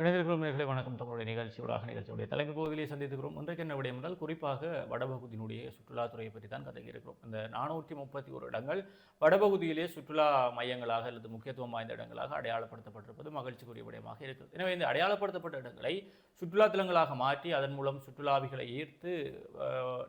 இணைந்திருக்கிறோம் நேயர்களே, வணக்கம். தமிழுடைய நிகழ்ச்சியுடைய தலைமை பகுதியிலே சந்தித்துக்கிறோம். இன்றைக்கு என்ன விடயம் என்றால், குறிப்பாக வடபகுதியினுடைய சுற்றுலாத்துறையை பற்றி தான் கதைக்க இருக்கிறோம். இந்த 431 இடங்கள் வடபகுதியிலே சுற்றுலா மையங்களாக அல்லது முக்கியத்துவம் வாய்ந்த இடங்களாக அடையாளப்படுத்தப்பட்டிருப்பது மகிழ்ச்சிக்குரிய விடயமாக இருக்கிறது. எனவே இந்த அடையாளப்படுத்தப்பட்ட இடங்களை சுற்றுலா தலங்களாக மாற்றி அதன் மூலம் சுற்றுலாவிகளை ஈர்த்து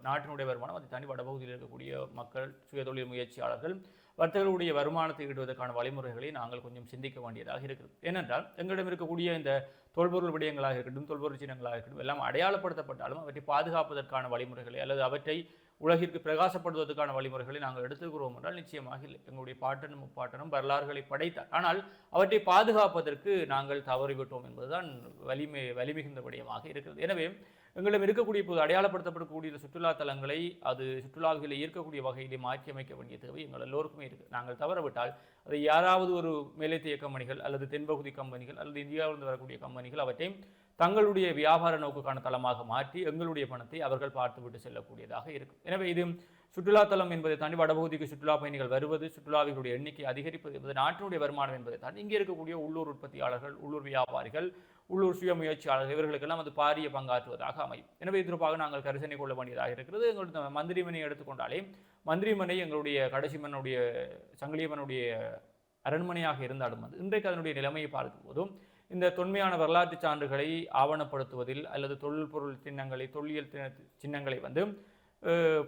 நாட்டினுடைய வருமானம், அதை தாண்டி வடபகுதியில் இருக்கக்கூடிய மக்கள், சுயதொழில் முயற்சியாளர்கள், வர்த்தகர்களுடைய வருமானத்தை ஈட்டுவதற்கான வழிமுறைகளை நாங்கள் கொஞ்சம் சிந்திக்க வேண்டியதாக இருக்கிறது. ஏனென்றால் எங்களிடம் இருக்கக்கூடிய இந்த தொல்பொருள் விடயங்களாக இருக்கட்டும், தொல்பொருள் சின்னங்களாக இருக்கட்டும், எல்லாம் அடையாளப்படுத்தப்பட்டாலும் அவற்றை பாதுகாப்பதற்கான வழிமுறைகளை அல்லது அவற்றை உலகிற்கு பிரகாசப்படுவதற்கான வழிமுறைகளை நாங்கள் எடுத்துக்கிறோம் என்றால் நிச்சயமாக இல்லை. எங்களுடைய பாட்டனும் முப்பாட்டனும் வரலாறுகளை படைத்தார். ஆனால் அவற்றை பாதுகாப்பதற்கு நாங்கள் தவறிவிட்டோம் என்பதுதான் வலிமிகுந்த விடயமாக இருக்கிறது. எனவே எங்களிடம் இருக்கக்கூடிய இப்போது அடையாளப்படுத்தப்படக்கூடிய சுற்றுலா தலங்களை அது சுற்றுலாவிகளை ஈர்க்கக்கூடிய வகையிலே மாற்றி அமைக்க வேண்டிய தேவை எங்கள் எல்லோருக்குமே இருக்குது. நாங்கள் தவறவிட்டால் அதை யாராவது ஒரு மேலைத்திய கம்பெனிகள் அல்லது தென்பகுதி கம்பெனிகள் அல்லது இந்தியாவிலிருந்து வரக்கூடிய கம்பெனிகள் அவற்றை தங்களுடைய வியாபார நோக்குக்கான தளமாக மாற்றி எங்களுடைய பணத்தை அவர்கள் பார்த்துவிட்டு செல்லக்கூடியதாக இருக்கும். எனவே இது சுற்றுலாத்தலம் என்பதை தாண்டி வடபகுதிக்கு சுற்றுலா பயணிகள் வருவது, சுற்றுலாவிகளுடைய எண்ணிக்கை அதிகரிப்பது என்பது நாட்டினுடைய வருமானம் என்பதை தாண்டி இங்கே இருக்கக்கூடிய உள்ளூர் உற்பத்தியாளர்கள், உள்ளூர் வியாபாரிகள், உள்ளூர் சுய முயற்சியாளர்கள் இவர்களுக்கெல்லாம் அது பாரிய பங்காற்றுவதாக அமையும். எனவே இதற்காக நாங்கள் கரிசனை கொள்ள வேண்டியதாக இருக்கிறது. எங்களுடைய மந்திரிமனை எடுத்துக்கொண்டாலே மந்திரிமனை எங்களுடைய கடைசி மன்னுடைய சங்கிலியம்மனுடைய அரண்மனையாக இருந்தாலும் அது இன்றைக்கு அதனுடைய நிலைமையை பார்க்கும் போதும் இந்த தொன்மையான வரலாற்று சான்றுகளை ஆவணப்படுத்துவதில் அல்லது தொல்பொருள் சின்னங்களை, தொல்லியல் சின்னங்களை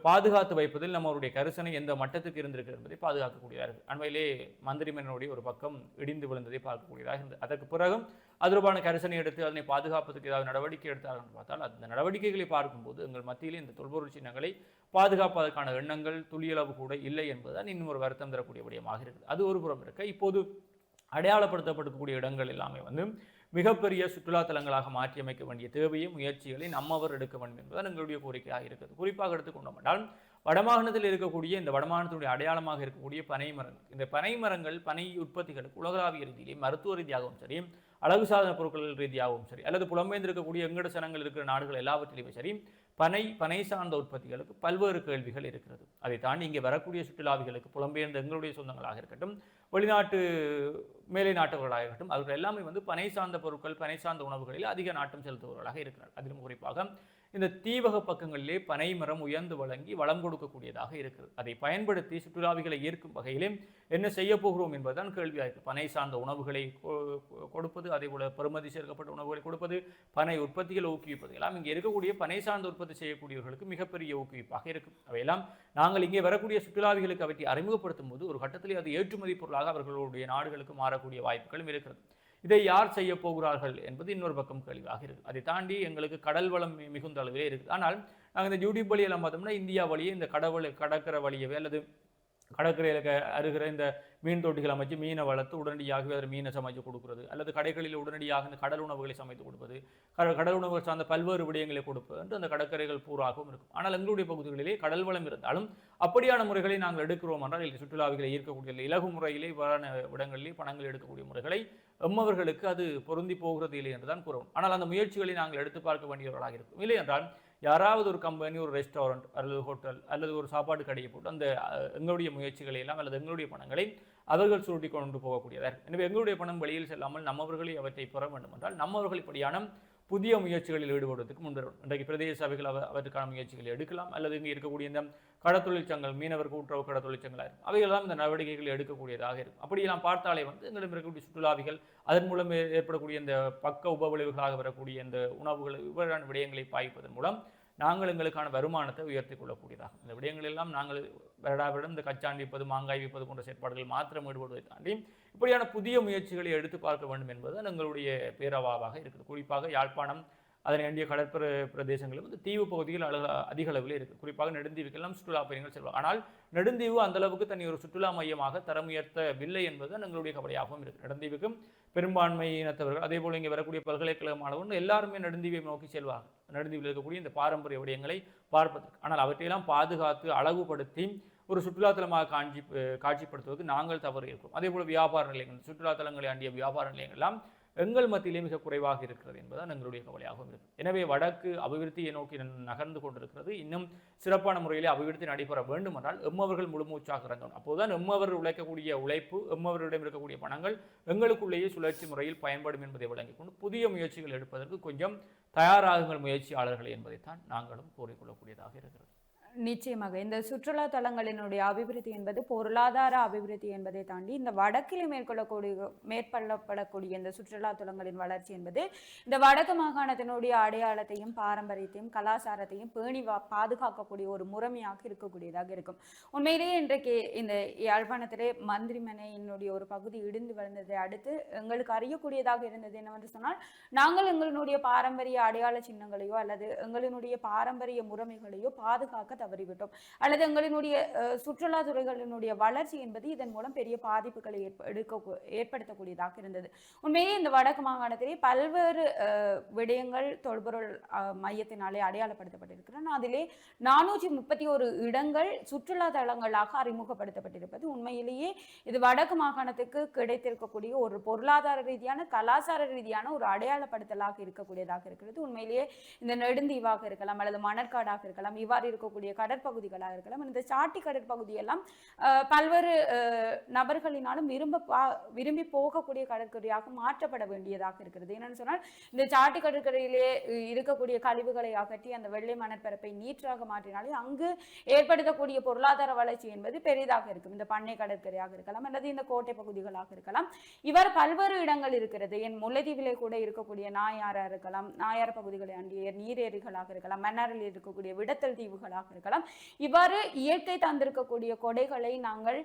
பாதுகாத்து வைப்பதில் நம்மளுடைய கரிசனை எந்த மட்டத்துக்கு இருந்திருக்கு என்பதை பாதுகாக்கக்கூடியதாக. அண்மையிலே மந்திரிமனுடைய ஒரு பக்கம் இடிந்து விழுந்ததை பார்க்கக்கூடியதாக இருந்தது. அதற்கு பிறகும் அதற்கான கரிசனை எடுத்து அதனை பாதுகாப்பதற்கு ஏதாவது நடவடிக்கை எடுத்தார்கள் பார்த்தால் அந்த நடவடிக்கைகளை பார்க்கும்போது எங்கள் மத்தியிலே இந்த தொல்பொருள் சின்னங்களை பாதுகாப்பதற்கான எண்ணங்கள் துளியளவு கூட இல்லை என்பதுதான் இன்னும் ஒரு வருத்தம் தரக்கூடிய விடயமாக இருக்குது. அது ஒரு புறம் இருக்க, இப்போது அடையாளப்படுத்தப்படக்கூடிய இடங்கள் எல்லாமே மிகப்பெரிய சுற்றுலா தலங்களாக மாற்றியமைக்க வேண்டிய தேவையும் முயற்சிகளை நம்மவர் எடுக்க வேண்டும் என்பதுதான் எங்களுடைய கோரிக்கையாக இருக்கிறது. குறிப்பாக எடுத்துக்கொண்டோம் என்றால் வடமாகாணத்தில் இருக்கக்கூடிய இந்த வடமாகாணத்தினுடைய அடையாளமாக இருக்கக்கூடிய பனை மரங்கள், இந்த பனை மரங்கள் பனை உற்பத்திகளுக்கு உலகளாவிய ரீதியிலே மருத்துவ ரீதியாகவும் சரி, அழகு சாதன பொருட்கள் ரீதியாகவும் சரி, அல்லது புலம்பெயர்ந்திருக்கக்கூடிய எங்கட சனங்கள் இருக்கிற நாடுகள் எல்லாவற்றிலுமே சரி, பனை சார்ந்த உற்பத்திகளுக்கு பல்வேறு கேள்விகள் இருக்கிறது. அதை தாண்டி இங்கே வரக்கூடிய சுற்றுலாவிகளுக்கு புலம்பெயர்ந்த எங்களுடைய சொந்தங்களாக இருக்கட்டும், வெளிநாட்டு மேலை நாட்டவர்களாக இருக்கட்டும், அவர்கள் எல்லாமே பனை சார்ந்த பொருட்கள், பனை சார்ந்த உணவுகளில் அதிக நாட்டம் செலுத்துபவர்களாக இருக்கிறார். அதிலும் குறிப்பாக இந்த தீவக பக்கங்களிலே பனை மரம் உயர்ந்து வழங்கி வளம் கொடுக்கக்கூடியதாக இருக்கிறது. அதை பயன்படுத்தி சுற்றுலாவிகளை ஈர்க்கும் வகையிலே என்ன செய்ய போகிறோம் என்பதுதான் கேள்வியாக இருக்குது. பனை சார்ந்த உணவுகளை கொடுப்பது, அதே போல பெறுமதி சேர்க்கப்பட்ட உணவுகளை கொடுப்பது, பனை உற்பத்திகளை ஊக்குவிப்பது எல்லாம் இங்கே இருக்கக்கூடிய பனை சார்ந்த உற்பத்தி செய்யக்கூடியவர்களுக்கு மிகப்பெரிய ஊக்குவிப்பாக இருக்கும். அவையெல்லாம் நாங்கள் இங்கே வரக்கூடிய சுற்றுலாவிகளுக்கு அவற்றை அறிமுகப்படுத்தும் போது ஒரு கட்டத்திலே அது ஏற்றுமதி பொருளாக அவர்களுடைய நாடுகளுக்கு மாறக்கூடிய வாய்ப்புகளும் இருக்கிறது. இதை யார் செய்ய போகிறார்கள் என்பது இன்னொரு பக்கம் கேள்வியாக இருக்குது. அதை தாண்டி எங்களுக்கு கடல் வளம் மிகுந்த அளவிலே இருக்குது. ஆனால் நாங்கள் இந்த ஜூடிப் வழியெல்லாம் பார்த்தோம்னா இந்தியா வழியே இந்த கடற்கரை வழியவே அல்லது கடற்கரையில் அருகிற இந்த மீன் தொட்டிகள் அமைச்சு மீனை வளர்த்து உடனடியாகவே அதில் மீனை சமைத்து கொடுக்குறது, அல்லது கடைகளில் உடனடியாக இந்த கடல் உணவுகளை சமைத்து கொடுப்பது, கடல் உணவுகள் சார்ந்த பல்வேறு விடயங்களை கொடுப்பது என்று அந்த கடற்கரைகள் பூராகவும் இருக்கும். ஆனால் எங்களுடைய பகுதிகளிலே கடல் வளம் இருந்தாலும் அப்படியான முறைகளை நாங்கள் எடுக்கிறோம் என்றால் சுற்றுலாவிகளை ஈர்க்கக்கூடிய இலகு முறையிலே வரான இடங்களிலே பணங்கள் எடுக்கக்கூடிய முறைகளை எம்மவர்களுக்கு அது பொருந்தி போகிறது இல்லை என்றுதான் கூறவும். ஆனால் அந்த முயற்சிகளை நாங்கள் எடுத்து பார்க்க வேண்டியவர்களாக இருக்கும். இல்லை என்றால் யாராவது ஒரு கம்பெனி, ஒரு ரெஸ்டாரண்ட் அல்லது ஹோட்டல் அல்லது ஒரு சாப்பாடு கடையை போட்டு அந்த எங்களுடைய முயற்சிகளை எல்லாம் அல்லது எங்களுடைய பணங்களை அவர்கள் சுருட்டி கொண்டு போகக்கூடியதாக. எனவே எங்களுடைய பணம் வெளியில் செல்லாமல் நம்மவர்களை அவற்றை பெற வேண்டும் என்றால் நம்மவர்கள் இப்படியான புதிய முயற்சிகளில் ஈடுபடுவதற்கு முன்வரும். இன்றைக்கு பிரதேச சபைகள் அவற்றுக்கான முயற்சிகளை எடுக்கலாம், அல்லது இங்கே இருக்கக்கூடிய இந்த கடத்தொழிற்சங்கள், மீனவர் கூட்டுறவு கடத்தொழிற்சங்களாக இருக்கும், அவைகளெல்லாம் இந்த நடவடிக்கைகளை எடுக்கக்கூடியதாக இருக்கும். அப்படியெல்லாம் பார்த்தாலே எங்களிடம் இருக்கக்கூடிய சுற்றுலாவிகள் அதன் மூலம் ஏற்படக்கூடிய இந்த பக்க உபவிளைவுகளாக வரக்கூடிய இந்த உணவுகள் இவ்வாறான விடயங்களை பாய்ப்பதன் மூலம் நாங்கள் எங்களுக்கான வருமானத்தை உயர்த்தி கொள்ளக்கூடியதாக. இந்த விடயங்கள் எல்லாம் நாங்கள் வருடாவிடம் இந்த கச்சான் விற்பது, மாங்காய் விற்பது போன்ற செயற்பாடுகள் மாத்திரம் ஈடுபடுவதை தாண்டி இப்படியான புதிய முயற்சிகளை எடுத்து பார்க்க வேண்டும் என்பது எங்களுடைய பேரவாவாக இருக்குது. குறிப்பாக யாழ்ப்பாணம் அதனை வேண்டிய கடற்பர பிரதேசங்களும் தீவு பகுதிகள் அதிக அளவில் இருக்குது. குறிப்பாக நெடுந்தீவுக்கெல்லாம் சுற்றுலா பயணிகள் செல்வாங்க. ஆனால் நெடுந்தீவு அந்த அளவுக்கு தனி ஒரு சுற்றுலா மையமாக தரம் உயர்த்தவில்லை என்பது எங்களுடைய கவலையாகவும் இருக்குது. நெடுந்தீவுக்கும் பெரும்பான்மை இனத்தவர்கள், அதே போல இங்கே வரக்கூடிய பல்கலைக்கழக மாணவர்கள் எல்லாருமே நெடுந்தீவை நோக்கி செல்வாங்க, நெடுந்தீவில் இருக்கக்கூடிய இந்த பாரம்பரிய விடயங்களை பார்ப்பதற்கு. ஆனால் அவற்றையெல்லாம் பாதுகாத்து அழகுபடுத்தி ஒரு சுற்றுலாத்தலமாக காட்சிப்படுத்துவதற்கு நாங்கள் தவறு இருக்கிறோம். அதே போல வியாபார நிலையங்கள், சுற்றுலாத்தலங்களை ஆண்டிய வியாபார நிலையங்கள் எல்லாம் எங்கள் மத்தியிலே மிக குறைவாக இருக்கிறது என்பதுதான் எங்களுடைய கவலையாகவும் இருக்கு. எனவே வடக்கு அபிவிருத்தியை நோக்கி நகர்ந்து கொண்டிருக்கிறது. இன்னும் சிறப்பான முறையிலே அபிவிருத்தி நடைபெற வேண்டும் என்றால் எம்மவர்கள் முழுமூச்சாக இறங்கணும். அப்போதுதான் எம்மவர் உழைக்கக்கூடிய உழைப்பு, எம்மவர்களிடம் இருக்கக்கூடிய பணங்கள் எங்களுக்குள்ளேயே சுழற்சி முறையில் பயன்படும் என்பதை விளங்கிக் கொண்டு புதிய முயற்சிகள் எடுப்பதற்கு கொஞ்சம் தயாராகுங்கள் முயற்சியாளர்கள் என்பதைத்தான் நாங்களும் கூறிக்கொள்ளக்கூடியதாக இருக்கிறது. நிச்சயமாக இந்த சுற்றுலா தலங்களினுடைய அபிவிருத்தி என்பது பொருளாதார அபிவிருத்தி என்பதை தாண்டி இந்த வடக்கில் மேற்கொள்ளப்படக்கூடிய இந்த சுற்றுலா தலங்களின் வளர்ச்சி என்பது இந்த வடக்கு மாகாணத்தினுடைய அடையாளத்தையும் பாரம்பரியத்தையும் கலாச்சாரத்தையும் பேணி பாதுகாக்கக்கூடிய ஒரு முறைமையாக இருக்கக்கூடியதாக இருக்கும். உண்மையிலேயே இன்றைக்கு இந்த யாழ்ப்பாணத்திலே மந்திரிமனையினுடைய ஒரு பகுதி இடிந்து விழுந்ததை அடுத்து எங்களுக்கு அறியக்கூடியதாக இருந்தது என்னவென்று சொன்னால், நாங்கள் எங்களுடைய பாரம்பரிய அடையாள சின்னங்களையோ அல்லது எங்களினுடைய பாரம்பரிய முறைமைகளையோ பாதுகாக்க தவறிவிட்டோம், அல்லது எங்களினுடைய சுற்றுலா துறைகளினுடைய வளர்ச்சி என்பது இதன் மூலம் பெரிய பாதிப்புகளை ஏற்படுத்தக்கூடியதாக இருந்தது. உண்மையே இந்த வடக்கு மாகாணத்திலே பல்வேறு விடயங்கள் தொல்பொருள் மையத்தினாலே அடையாளப்படுத்தப்பட்டிருக்கின்றன. அதிலே 431 இடங்கள் சுற்றுலா தலங்களாக அறிமுகப்படுத்தப்பட்டிருப்பது உண்மையிலேயே இது வடக்கு மாகாணத்துக்கு கிடைத்திருக்கக்கூடிய ஒரு பொருளாதார ரீதியான கலாச்சார ரீதியான ஒரு அடையாளப்படுத்தலாக இருக்கக்கூடியதாக இருக்கிறது. உண்மையிலேயே இந்த நெடுந்தீவாக இருக்கலாம் அல்லது மணற்காடாக இருக்கலாம், இவ்வாறு இருக்கக்கூடிய கடற்பகுதிகளாக இருக்கலாம், இந்த சாட்டி கடற்பகுதியெல்லாம் பல்வேறு நபர்களினாலும் விரும்பி போகக்கூடிய கடற்கரையாக மாற்றப்பட வேண்டியதாக இருக்கிறது. என்னன்னு சொன்னால், இந்த சாட்டி கடற்கரையிலே இருக்கக்கூடிய கழிவுகளை அகற்றி அந்த வெள்ளை மணற்பரப்பை நீற்றாக மாற்றினாலே அங்கு ஏற்படுத்தக்கூடிய பொருளாதார வளர்ச்சி என்பது பெரிதாக இருக்கும். இந்த பண்ணை கடற்கரையாக இருக்கலாம் அல்லது இந்த கோட்டை பகுதிகளாக இருக்கலாம், இவ்வாறு பல்வேறு இடங்கள் இருக்கிறது. என் முல்லைத்தீவிலே கூட இருக்கக்கூடிய நாயாரா இருக்கலாம், நாயார் பகுதிகளை அண்டிய நீரேரிகளாக இருக்கலாம், மன்னாரில் இருக்கக்கூடிய விடத்தல் தீவுகளாக இருக்கலாம். இவ்வாறு இயற்கை தந்திருக்கக்கூடிய கொடைகளை நாங்கள்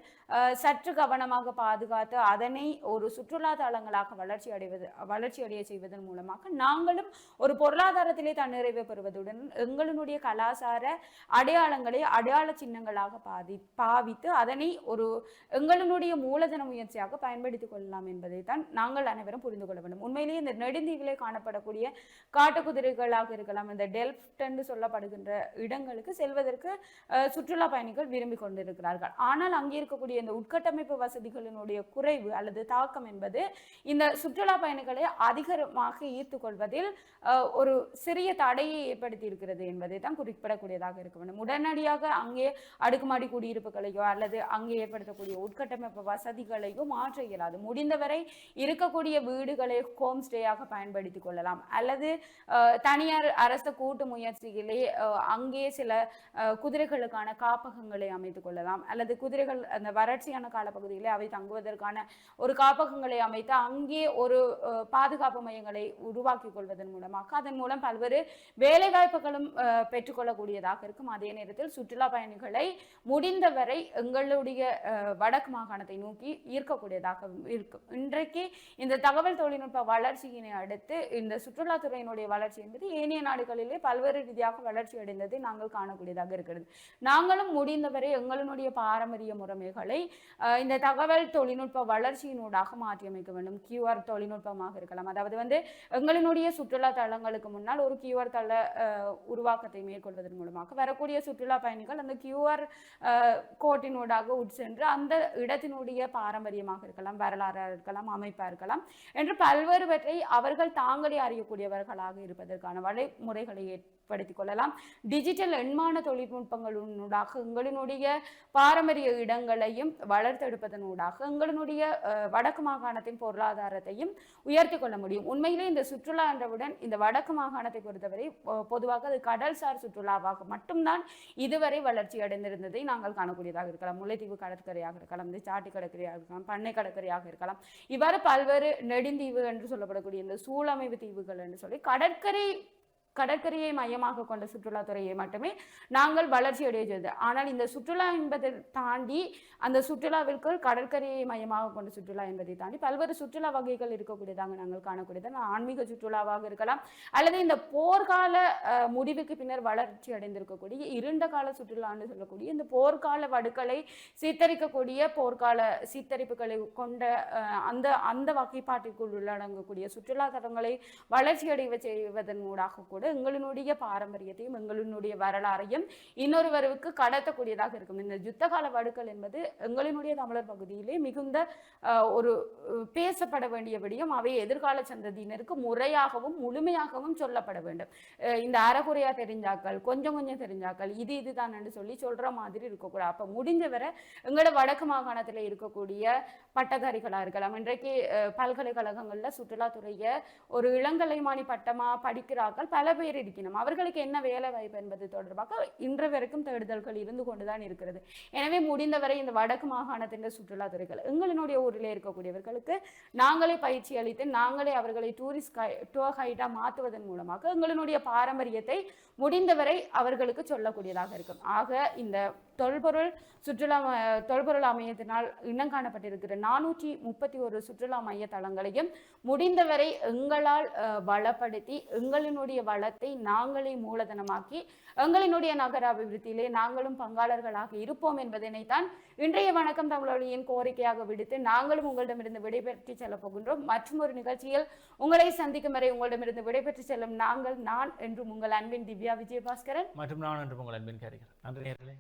சற்று கவனமாக பாதுகாத்து அதனை ஒரு சுற்றுலா தலங்களாக வளர்ச்சி அடைய செய்வதன் மூலமாக நாங்களும் ஒரு பொருளாதாரத்திலே தன்னிறைவை பெறுவதுடன் எங்களுடைய கலாச்சார அடையாளங்களை அடையாள சின்னங்களாக பாவித்து அதனை ஒரு எங்களுடைய மூலதன முயற்சியாக பயன்படுத்திக் கொள்ளலாம் என்பதை தான் நாங்கள் அனைவரும் புரிந்து கொள்ள வேண்டும். உண்மையிலேயே இந்த நெடுந்தீவிலே காணப்படக்கூடிய காட்டுக்குதிரைகளாக இருக்கலாம், இந்த டெல்ஃப்ட் என்று சொல்லப்படுகின்ற இடங்களுக்கு செல்வதற்கு சுற்றுலா பயணிகள் விரும்பி கொண்டிருக்கிறார்கள். ஆனால் அங்கே இருக்கக்கூடிய இந்த உட்கட்டமைப்பு வசதிகளினுடைய குறைவு அல்லது தாக்கம் என்பது இந்த சுற்றுலா பயணிகளை அதிகமாக ஈர்த்து கொள்வதில் ஒரு சிறிய தடையை ஏற்படுத்தி இருக்கிறது என்பதை தான் குறிப்பிடக்கூடியதாக இருக்க வேண்டும். உடனடியாக அங்கே அடுக்குமாடி குடியிருப்புகளையோ அல்லது அங்கே ஏற்படுத்தக்கூடிய உட்கட்டமைப்பு வசதிகளையோ மாற்ற இயலாது. முடிந்தவரை இருக்கக்கூடிய வீடுகளை ஹோம் ஸ்டேயாக பயன்படுத்திக் கொள்ளலாம், அல்லது தனியார் அரச கூட்டு முயற்சிகளே அங்கே சில குதிரைகளுக்கான காப்பகங்களை அமைத்துக் கொள்ளலாம், அல்லது குதிரைகள் அந்த வறட்சியான காலப்பகுதியிலே அவை தங்குவதற்கான ஒரு காப்பகங்களை அமைத்து அங்கே ஒரு பாதுகாப்பு மையங்களை உருவாக்கி கொள்வதன் மூலமாக அதன் மூலம் பல்வேறு வேலை வாய்ப்புகளும் பெற்றுக்கொள்ளக்கூடியதாக இருக்கும். அதே நேரத்தில் சுற்றுலா பயணிகளை முடிந்தவரை எங்களுடைய வடக்கு மாகாணத்தை நோக்கி ஈர்க்கக்கூடியதாக இருக்கும். இன்றைக்கு இந்த தகவல் தொழில்நுட்ப வளர்ச்சியினை அடுத்து இந்த சுற்றுலாத்துறையினுடைய வளர்ச்சி என்பது ஏனைய நாடுகளிலே பல்வேறு ரீதியாக வளர்ச்சி அடைந்ததை நாங்கள் காணக்கூடியதாக இருக்கிறது. நாங்களும் முடிந்தவரை எங்களுடைய பாரம்பரிய முறைமைகளை இந்த தகவல் தொழில்நுட்ப வளர்ச்சியினூடாக மாற்றியமைக்க வேண்டும். QR தொழில்நுட்பமாக இருக்கலாம், அதாவது எங்களுடைய சுற்றுலா தலங்களுக்கு முன்னால் ஒரு QR தள உருவாக்கத்தை மேற்கொள்வதன் மூலமாக வரக்கூடிய சுற்றுலா பயணிகள் அந்த QR கோட்டினூடாக உட்சென்று அந்த இடத்தினுடைய பாரம்பரியமாக இருக்கலாம், வரலாறாக இருக்கலாம், அமைப்பாக இருக்கலாம் என்று பல்வேறுவற்றை அவர்கள் தாங்களே அறியக்கூடியவர்களாக இருப்பதற்கான வழிமுறைகளை ஏற்படுத்திக் கொள்ளலாம். டிஜிட்டல் எண்மான தொழில்நுட்பங்களூடாக எங்களுடைய பாரம்பரிய இடங்களையும் வளர்த்தெடுப்பதனூடாக எங்களுடைய வடக்கு மாகாணத்தின் பொருளாதாரத்தையும் உயர்த்தி கொள்ள முடியும். உண்மையிலே இந்த சுற்றுலா என்றவுடன் இந்த வடக்கு மாகாணத்தை பொறுத்தவரை பொதுவாக அது கடல்சார் சுற்றுலாவாக மட்டும்தான் இதுவரை வளர்ச்சி அடைந்திருந்ததை நாங்கள் காணக்கூடியதாக இருக்கலாம். முல்லைத்தீவு கடற்கரையாக இருக்கலாம், இந்த சாட்டி கடற்கரையாக இருக்கலாம், பண்ணை கடற்கரையாக இருக்கலாம், இவ்வாறு பல்வேறு நெடுந்தீவு என்று சொல்லப்படக்கூடிய இந்த சூழமைவு தீவுகள் என்று சொல்லி கடற்கரையை மையமாக கொண்ட சுற்றுலாத்துறையை மட்டுமே நாங்கள் வளர்ச்சி அடைய செய்தது. ஆனால் இந்த சுற்றுலா என்பதை தாண்டி அந்த சுற்றுலாவிற்கு கடற்கரையை மையமாக கொண்ட சுற்றுலா என்பதை தாண்டி பல்வேறு சுற்றுலா வகைகள் இருக்கக்கூடியதாக நாங்கள் காணக்கூடியது. ஆன்மீக சுற்றுலாவாக இருக்கலாம், அல்லது இந்த போர்க்கால முடிவுக்கு பின்னர் வளர்ச்சி அடைந்திருக்கக்கூடிய இருண்ட கால சுற்றுலான்னு சொல்லக்கூடிய இந்த போர்க்கால வடுக்களை சித்தரிக்கக்கூடிய போர்க்கால சித்தரிப்புகளை கொண்ட அந்த வகைப்பாட்டிற்குள் உள்ளடங்கக்கூடிய சுற்றுலா தலங்களை வளர்ச்சி அடைய செய்வதன் ஊடாக கூட எங்களுடைய பாரம்பரியத்தையும் எங்களுடைய வரலாறையும் இன்னொருவருக்கு கடத்தக்கூடியதாக இருக்கும். இந்த யுத்த கால வடுக்கள் என்பது எங்களினுடைய தமிழர் பகுதியிலே மிகுந்த ஒரு பேசப்பட வேண்டிய விடயம். அவை எதிர்கால சந்ததியினருக்கு முறையாகவும் முழுமையாகவும் சொல்லப்பட வேண்டும். இந்த அறகுறையா தெரிஞ்சாக்கள், கொஞ்சம் கொஞ்சம் தெரிஞ்சாக்கள், இதுதான் என்று சொல்லி சொல்ற மாதிரி இருக்கக்கூடாது. அப்ப முடிஞ்சவரை எங்களோட வடக்கு மாகாணத்துல இருக்கக்கூடிய பட்டதாரிகளா இருக்கலாம், இன்றைக்கு பல்கலைக்கழகங்கள்ல சுற்றுலாத்துறைய ஒரு இளங்கலைமானி பட்டமா படிக்கிறார்கள் பல பேர் இருக்கணும். அவர்களுக்கு என்ன வேலை வாய்ப்பு என்பது தொடர்பாக இன்று வரைக்கும் தேடுதல்கள் இருந்து கொண்டுதான் இருக்கிறது. எனவே முடிந்தவரை இந்த வடக்கு மாகாணத்தின் சுற்றுலாத்துறைகள் எங்களுடைய ஊரில் இருக்கக்கூடியவர்களுக்கு நாங்களே பயிற்சி அளித்து நாங்களே அவர்களை டூர் கைடா மாற்றுவதன் மூலமாக எங்களுடைய பாரம்பரியத்தை முடிந்தவரை அவர்களுக்கு சொல்லக்கூடியதாக இருக்கும். ஆக இந்த தொல்பொருள் அமையத்தினால் இனம் காணப்பட்டிருக்கிற 431 சுற்றுலா மைய தளங்களையும் முடிந்தவரை எங்களால் வளப்படுத்தி எங்களினுடைய வளத்தை நாங்களே மூலதனமாக்கி எங்களினுடைய நகர அபிவிருத்தியிலே நாங்களும் பங்காளர்களாக இருப்போம் என்பதனைத்தான் இன்றைய வணக்கம் தமிழொலியின் கோரிக்கையாக விடுத்து நாங்களும் உங்களிடமிருந்து விடைபெற்று செல்ல போகின்றோம். மற்றும் ஒரு நிகழ்ச்சியில் உங்களை சந்திக்கும் வரை உங்களிடமிருந்து விடைபெற்று செல்லும் நான் என்றும் உங்கள் அன்பின் திவ்யா விஜயபாஸ்கரன் மற்றும் நான் என்றும் உங்கள் அன்பின் கேரிகர். நன்றி நேயர்களே.